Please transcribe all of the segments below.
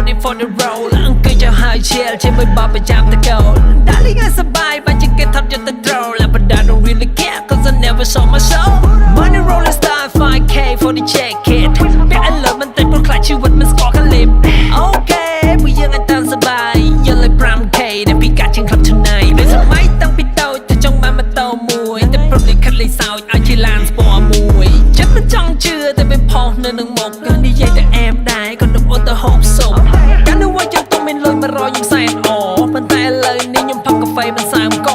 ready for the roll អង្គ จะ high chill ជាមួយបបប្រចាំតកូល Darling ឲ្យសប្បាយបើជាគេថប់យកទៅ troll But I don't really care cause I never saw my soul Money rolling star 5k for the check it ពាក់ឲ្យលើមិនតិចព្រោះខ្លាចជីវិតមិនស្គាល់កាលីប Okay ពួកយើងឲ្យតាមសប្បាយយកលើ 5k ដែលពីកាច់ជាង club tonight ពេលសម័យតាំងពីតូចទៅចង់បានម៉ូតូមួយតែព្រឹកលេខិតលេខសោចឲ្យជាឡានស្ពណ៌មួយចិត្តមិនចង់ជឿតែពេលផុសនៅនឹងមុខក៏និយាយតែអែមដែរក៏នឹកអូនទៅហូបសុំកាលនោះវាចង់ទៅមានលុយ100យើងសែនអប៉ុន្តែឥឡូវនេះខ្ញុំផឹកកាហ្វេមិនសើមក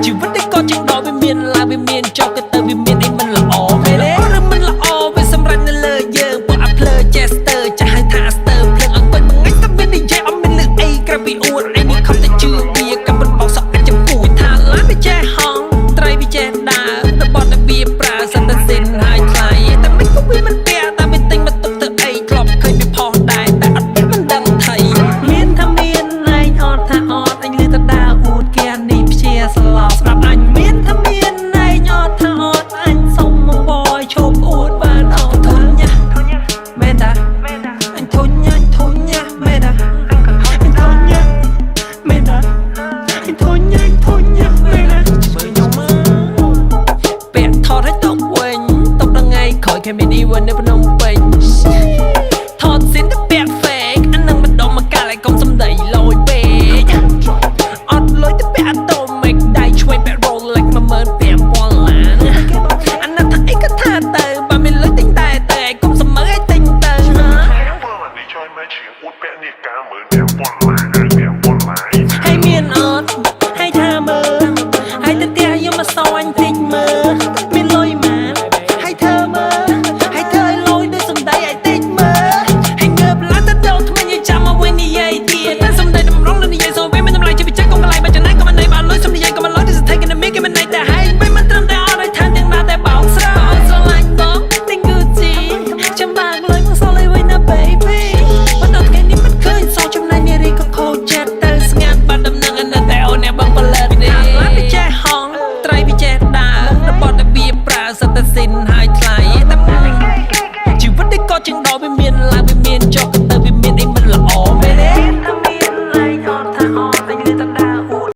ជីវិតនេះក៏ជាដល់វាមានឡើងវាមានចុះក៏ទៅវាមានអីមិនល្អមែនទេឬមិនល្អវាសម្រាប់នៅលើយើងពួកអាភ្លើ Chester ចាស់ហៅថា Aster ភ្លើងអង្គុយមួយថ្ងៃតែមាននិយាយអត់មានលើអីក្រៅពីអួតឯនេះខំតែជឿវាកំប៉ុនបោកសក់អាចចំគួយថាឡានវាចេះហងត្រីវាចេះដើរតែបត់តែវាប្រើសិនតែសិនហើយថ្លៃតែមិនក៏វាមិនពាក់តែវាទិញមកទុកទៅអីធ្លាប់ឃើញវាផុសដែរតែអត់មិនដឹងថៃមានថាមានឯងអត់ថាអត់អញលឺតែដើរអួតគេនេះព្យាស្លាប់ស្រាប់អញមានថាមានឯងអត់ថាអត់អញសុំមកបយឈប់អួតបានអត់ធុញណាមែនតាអញធុញណាមែនតាអញធុញណាមែនតាអញធុញណាមែនតាមើលខ្ញុំមើលពាក់ថតឲ្យຕົកវិញຕົកដល់ថ្ងៃក្រោយគេមាន event នៅភ្នំពេញថតស៊ីនទៅពាក់ fake អានឹងមិនដុំមកកាលឲ្យកុំសំដីលយពេកអត់លុយទៅពាក់ atomic ដៃឆ្វេងពាក់ Rolex 15000ឡានអានោះថាអីក៏ថាទៅបើមានលុយទិញតែឯងកុំសម្មើឲ្យទិញទៅណា你在买钱，我bet你敢问点不来。